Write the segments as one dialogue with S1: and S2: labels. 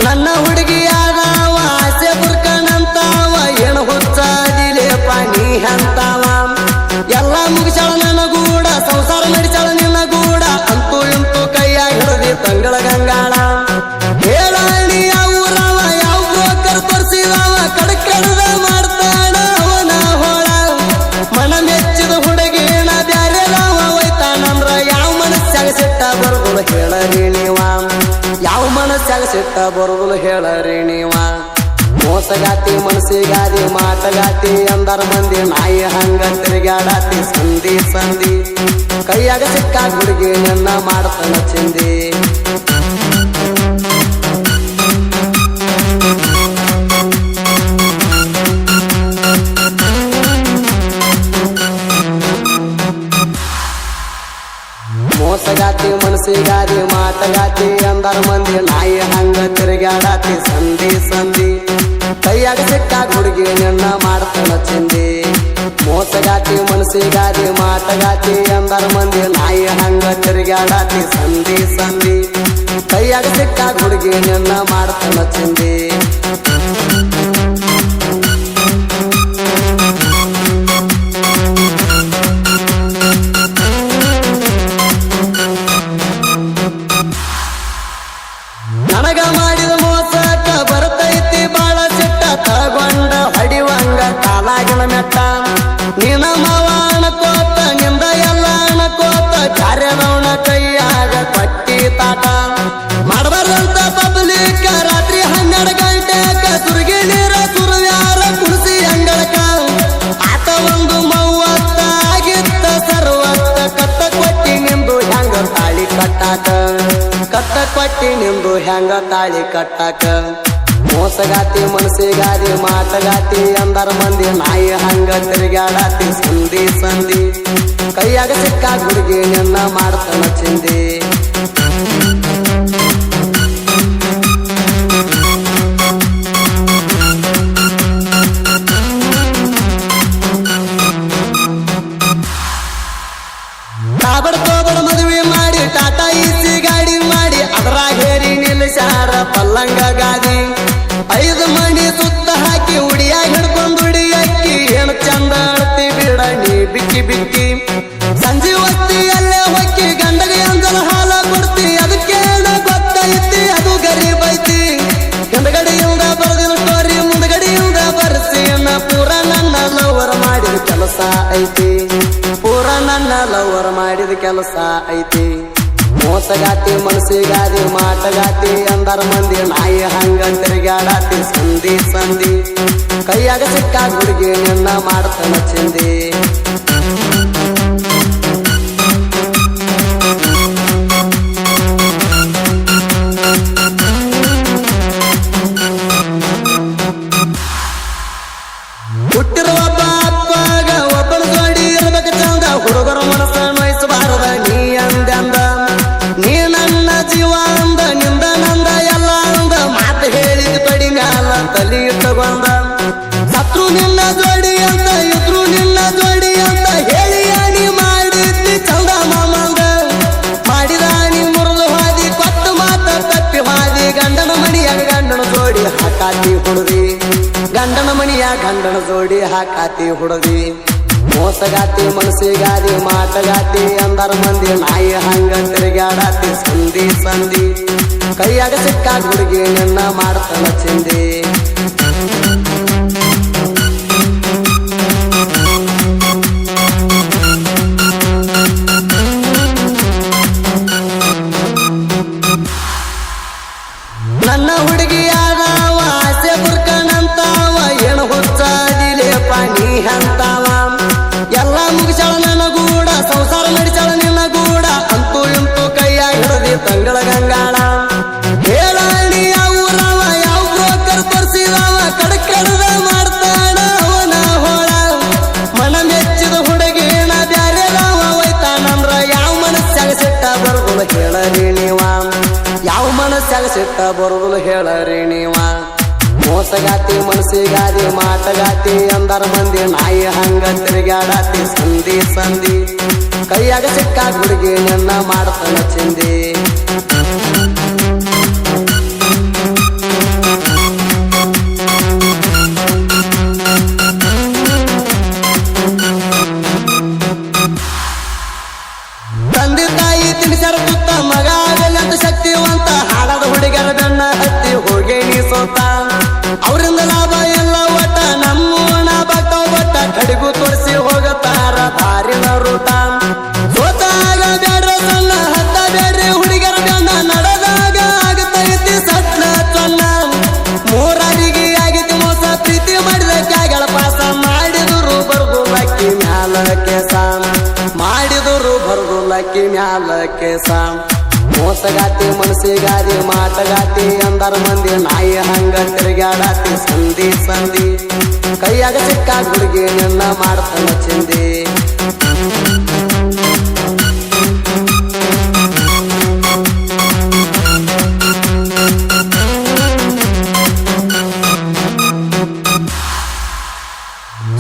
S1: ನನ್ನ ಹುಡುಗಿಯಾದವ ಆಸೆ ಬುರ್ಕನಂತಾವ ಏನು ಹುಚ್ಚಾದಿಲೆ ಪಾನಿ ಅಂತಾವ ಎಲ್ಲ ಮುಗಿಸಾಳ ನನ್ನ ಗೂಡ ಸಂಸಾರ ನಡೆಸಾಳ ನಿನ್ನ ಗೂಡ ಅಂತೂ ಇಂತೂ ಕೈಯಾಗ ಹಿಡದಿ ತಂಗಳ ಗಂಗಾಳ ಹೇಳಾಣಿ ಯಾವ ಊರವ ಯಾವ ಬ್ರೋಕರ್ ತೋರಿಸಿದವ ಕಡಕಡದ ಮಾಡ್ತಾನ ಅವನ ಹೋಳ ಮನ ಮೆಚ್ಚಿದ ಹುಡುಗಿನ ಬ್ಯಾರೆದವ ಒಯ್ತಾನಂದ್ರ ಯಾವ ಮನಸ್ಸಾಗ ಸಿಟ್ಟ ಬರುದಿಲ್ಲ ಹೇಳರಿ ನೀವ ಯಾವ ಮನಸ್ಸಾಗ ಸಿಟ್ಟ ಬರುದಿಲ್ಲ ಹೇಳರಿ ನೀವ ಮೋಸಗಾತಿ ಮನಸ್ಸಿಗಾದಿ ಮಾಟಗಾತಿ ಅಂದರ ಮಂದಿ ನಾಯಿ ಹಂಗ ತಿರುಗಾಡಾತಿ ಸಂಧಿ ಸಂಧಿ ಕೈಯಾಗ ಸಿಕ್ಕ ಹುಡುಗಿ ನನ್ನ ಮಾಡ್ತಾನ ಚಿಂದಿ ಮೋಸಗಾತಿ ಮನಸ್ಸಿಗಾದಿ ಮಾಟಗಾತಿ ಅಂದರ ಮಂದಿ ನಾಯಿ ಹಂಗ ತಿರುಗಾಡಾತಿ ಸಂಧಿ ಸಂಧಿ ಕೈಯಾಗ ಸಿಕ್ಕ ಹುಡುಗಿ ನಿನ್ನ ಮಾಡ್ತಾನ ಚಿಂದಿ ಮೋಸಗಾತಿ ಮನಸ್ಸಿಗಾದಿ ಮಾಟಗಾತಿ ಅಂದರ ಮಂದಿ ನಾಯಿ ಹಂಗ ತಿರುಗಾಡಾತಿ ಸಂಧಿ ಸಂಧಿ ಕೈಯಾಗ ಸಿಕ್ಕ ಹುಡುಗಿ ನಿನ್ನ ಮಾಡ್ತಾನ ಚಿಂದಿ ನನಗ ಮಾಡಿದ ಮೋಸಕ್ಕ ಬರ್ತೈತಿ ಬಾಳ ಸಿಟ್ಟ ತಗೊಂಡ ಹೊಡಿವಂಗ ಕಾಲಾಗಿನ ಮೆಟ್ಟ ನಿನ್ನ ಮಾವ ಅಣಕೋತ ನಿಂದ ಎಲ್ಲ ಅಣಕೋತ ಕಾರ್ಯದವನ ಕೈಯಾಗ ಕೊಟ್ಟಿ ತಾಟ ಮಾಡಬಾರ್ದಂತ ಪಬ್ಲಿಕ್ ರಾತ್ರಿ 12 ಗಂಟೆಕ ಸುರ್ಗಿ ನೀರ ಸುರ್ವ್ಯಾರ ಕುಡಿಸಿ ಅಂಗಳಕ ಆತ ಒಂದು 30 ಆಗಿತ್ತ ಸರ್ವತ್ತ ಕತ್ತ ಕೊಟ್ಟಿ ನಿಂದು ಹೆಂಗ ತಾಳಿ ಕಟ್ಟಾಕ ಕತ್ತ ಕೊಟ್ಟಿ ನಿಂದು ಹೆಂಗ ತಾಳಿ ಕಟ್ಟಾಕ ಮೋಸಗಾತಿ ಮನಸ್ಸಿಗಾದಿ ಮಾಟಗಾತಿ ಅಂದರ ಮಂದಿ ನಾಯಿ ಹಂಗ ತಿರುಗಾಡಾತಿ ಸಂಧಿ ಸಂಧಿ ಕೈಯಾಗ ಸಿಕ್ಕ ಹುಡುಗಿ ನಿನ್ನ ಮಾಡ್ತಾನ ಚಿಂದಿ ತಾಬಡ್ಕೋಬಡ ಮದುವೆ ಮಾಡಿ ಟಾಟಾ ಈಸಿ ಗಾಡಿ ಮಾಡಿ ಅದ್ರಾಗ ಹೇರಿ ನಿಲ್ಲಿಸ್ಯಾರ ಪಲ್ಲಂಗ ಗಾದಿ 5 ಮಣಿ ಸುತ್ತ ಹಾಕಿ ಉಡಿಯಾಗ ಹಿಡ್ಕೊಂಡು ಉಡಿಯಕ್ಕಿ ಏನು ಚಂದ ಅಳ್ತಿ ಬಿಡ ನೀ ಬಿಕ್ಕಿ ಬಿಕ್ಕಿ ಸಂಜೆ ಹೊತ್ತಿ ಅಲ್ಲೇ ಹೊಕ್ಕಿ ಗಂಡಗೆ ಅಂದಲ ಹಾಲ ಕೊಡ್ತಿ ಅದಕ್ಕೇನ ಗೊತ್ತೈತಿ ಅದು ಗರೀಬ್ ಐತಿ ಹಿಂದಗಡೆಯಿಂದ ಬರದಿಲ್ಲ ಸ್ಟೋರಿ ಮುಂದಗಡೆಯಿಂದ ಬರ್ಸಿ ಪೂರ ನನ್ನ ಲವರ್ ಮಾಡಿದ ಕೆಲಸ ಐತಿ ಪೂರ ನನ್ನ ಲವರ್ ಮಾಡಿದ ಕೆಲಸ ಐತಿ ಮೋಸಗಾತಿ ಮನಸ್ಸಿಗಾದಿ ಮಾಟಗಾತಿ ಅಂದರ ಮಂದಿ ನಾಯಿ ಹಂಗ ತಿರುಗಾಡಾತಿ ಸಂಧಿ ಸಂಧಿ ಕೈಯಾಗ ಸಿಕ್ಕ ಹುಡುಗಿ ನಿನ್ನ ಮಾಡ್ತಾನ ಚಿಂದಿ ಹುಟ್ಟಿರುವ ಅಪ್ಪಗ ಒಬ್ಬನ ಜೋಡಿ ಇರ್ಬೇಕು ಚಂದ ಹುಡುಗರ ಮನಸ್ಸ ನೋಯಿಸಬಾರದ ನೀ ಅಂದಂದ ನೀ ನನ್ನ ಜೀವ ಅಂದ ನಿಂದ ನಂದ ಎಲ್ಲ ಅಂದ ಮಾತು ಹೇಳಿದ ಬಡಿ ಮ್ಯಾಲ ತಲಿ ಇಟ್ಟಗೊಂದ ಸತ್ರು ನಿನ್ನ ಜೋಡಿ ಅಂತ ಇದ್ರು ನಿನ್ನ ಜೋಡಿ ಅಂತ ಹೇಳಿ ನೀ ಮಾಡಿದ್ದಿ ಚಂದ ಮಾಮಂದ ಮಾಡಿದ ನೀ ಮುರಿದು ಹಾದಿ ಕೊಟ್ಟು ಮಾತ ತಪ್ಪಿ ಹಾದಿ ಗಂಡನ ಮಣಿಯಾಗ ಗಂಡನ ಜೋಡಿ ಹಾಕಾತಿ ಹುಡುಗಿ ಗಂಡನ ಮಣಿಯ ಗಂಡನ ಜೋಡಿ ಹಾಕಾತಿ ಹುಡುಗಿ ಮೋಸಗಾತಿ ಮನಸ್ಸಿಗಾದಿ ಮಾಟಗಾತಿ ಅಂದರ ಮಂದಿ ನಾಯಿ ಹಂಗ ತಿರುಗಾಡಾತಿ ಸಂಧಿ ಸಂಧಿ ಕೈಯಾಗ ಸಿಕ್ಕ ಹುಡುಗಿ ನಿನ್ನ ಮಾಡ್ತಾನ ಚಿಂದಿ ನನ್ನ ಹುಡುಗಿಯಾದವ ಆಸೆ ಬುರ್ಕನಂತಾವ ಏನು ಹುಚ್ಚಾದಿಲೆ ಪಾನಿ ಅಂತಾವ ಎಲ್ಲ ಮುಗಿಸಾಳ ನನ್ನ ಗೂಡ ಸಂಸಾರ ನಡೆಸಾಳ ನಿನ್ನ ಗೂಡ ಅಂತೂ ಇಂತೂ ಕೈಯಾಗ ಹಿಡದಿ ತಂಗಳ ಗಂಗಾಳ ಹೇಳಾಣಿ ಯಾವ ಊರವ ಯಾವ ಬ್ರೋಕರ್ ತೋರಿಸಿದವ ಕಡಕಡದ ಮಾಡ್ತಾನ ಅವನ ಹೋಳ ಮನ ಮೆಚ್ಚಿದ ಹುಡುಗಿನ ಬ್ಯಾರೆದವ ಒಯ್ತಾನಂದ್ರ ಯಾವ ಮನಸ್ಸಾಗ ಸಿಟ್ಟ ಬರುದಿಲ್ಲ ಹೇಳರಿ ನೀವ ಯಾವ ಮನಸ್ಸಾಗ ಸಿಟ್ಟ ಬರುದಿಲ್ಲ ಹೇಳರಿ ನೀವ ಮೋಸಗಾತಿ ಮನಸ್ಸಿಗಾದಿ ಮಾಟಗಾತಿ ಅಂದರ ಮಂದಿ ನಾಯಿ ಹಂಗ ತಿರುಗಾಡಾತಿ ಸಂಧಿ ಸಂಧಿ ಕೈಯಾಗ ಸಿಕ್ಕ ಹುಡುಗಿ ನಿನ್ನ ಮಾಡ್ತಾನ ಚಿಂದಿ ಅವರಿಂದ ಲಾಭ ಎಲ್ಲ ಒಟ್ಟ ನಮ್ಮೂಣ ಬಟ್ಟ ಒಟ್ಟ ಕಡಿಗು ತೋರಿಸಿ ಹೋಗತಾರ ದಾರಿನ ರೂಟ ಸೋತಾಗ ಬೇಡ್ರ ಸಣ್ಣ ಹತ್ತ ಬೇಡ್ರಿ ಹುಡುಗರ ಬೆನ್ನ ನಡೆದಾಗ ಆಗತೈತಿ ಸಟ್ಲ ಚನ್ನ ಮೂರಾರಿಗೆ ಆಗೈತಿ ಮೋಸ ಪ್ರೀತಿ ಮಾಡಿದ ಕ್ಯಾಗಳ ಪಾಸ ಮಾಡಿದರು ಬರ್ಗುಲಕ್ಕಿ ಮ್ಯಾಲ ಕೇಸ ಮಾಡಿದರು ಬರ್ಗುಲಕ್ಕಿ ಮ್ಯಾಲ ಕೇಸ ಮೋಸಗಾತಿ ಮನಸ್ಸಿಗಾದಿ ಮಾಟಗಾತಿ ಅಂದರ ಮಂದಿ ನಾಯಿ ಹಂಗ ತಿರುಗಾಡಾತಿ ಸಂಧಿ ಸಂಧಿ ಕೈಯಾಗ ಸಿಕ್ಕ ಹುಡುಗಿ ನಿನ್ನ ಮಾಡ್ತಾನ ಚಿಂದಿ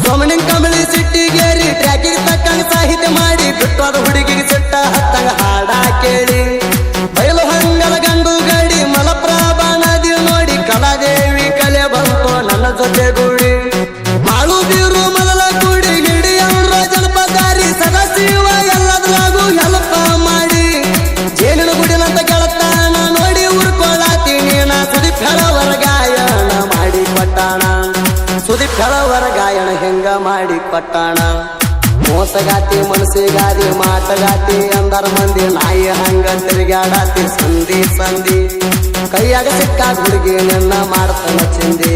S1: ಸೋಮನಿನ ಕಂಬಳಿ ಸಿಟ್ಟಿಗೇರಿ ಟ್ರ್ಯಾಕಿಗೆ ತಕ್ಕಂಗ ಸಾಹಿತ್ಯ ಮಾಡಿ ಬಿಟ್ಟೋದ ಹುಡುಗಿಗೆ ಸಿಟ್ಟ ಹತ್ತಂಗ ಹಾಡ ಕೇಳಿ ಬಯಲು ಹಂಗಲ ಗಂಡು ಗಡಿ ಮಲಪ್ರಭಾ ನದಿ ನೋಡಿ ಕಲಾದೇವಿ ಕಲೆ ಬಂತು ನನ್ನ ಜೊತೆ ಗೂಡಿ ಮಾಳು ಬೀರು ಮೊದಲ ಕೂಡಿ ಹಿಡಿಯವ್ರ ಜನಪದಾರಿ ಸದಾಶಿವ ಎಲ್ಲದ್ರಾಗೂ ಹೆಲ್ಪ ಮಾಡಿ ಜೇನಿನ ಗುಡಿನಂತ ಗೆಳತಾನ ನೋಡಿ ಉರ್ಕೊಳ್ಳಾತೀನಿ ನಾ ಸುದೀಪ್ ಹೇಳವರ ಗಾಯನ ಮಾಡಿ ಕೊಟ್ಟಾಣ ಸುದೀಪ್ ಹೇಳವರ ಗಾಯನ ಹೆಂಗ ಮಾಡಿ ಕೊಟ್ಟಾಣ ಮೋಸಗಾತಿ ಮನಸ್ಸಿಗಾದಿ ಮಾಟಗಾತಿ ಅಂದರ ಮಂದಿ ನಾಯಿ ಹಂಗ ತಿರುಗಾಡಾತಿ ಸಂಧಿ ಸಂಧಿ ಕೈಯಾಗ ಸಿಕ್ಕ ಹುಡುಗಿ ನಿನ್ನ ಮಾಡ್ತಾನ ಚಿಂದಿ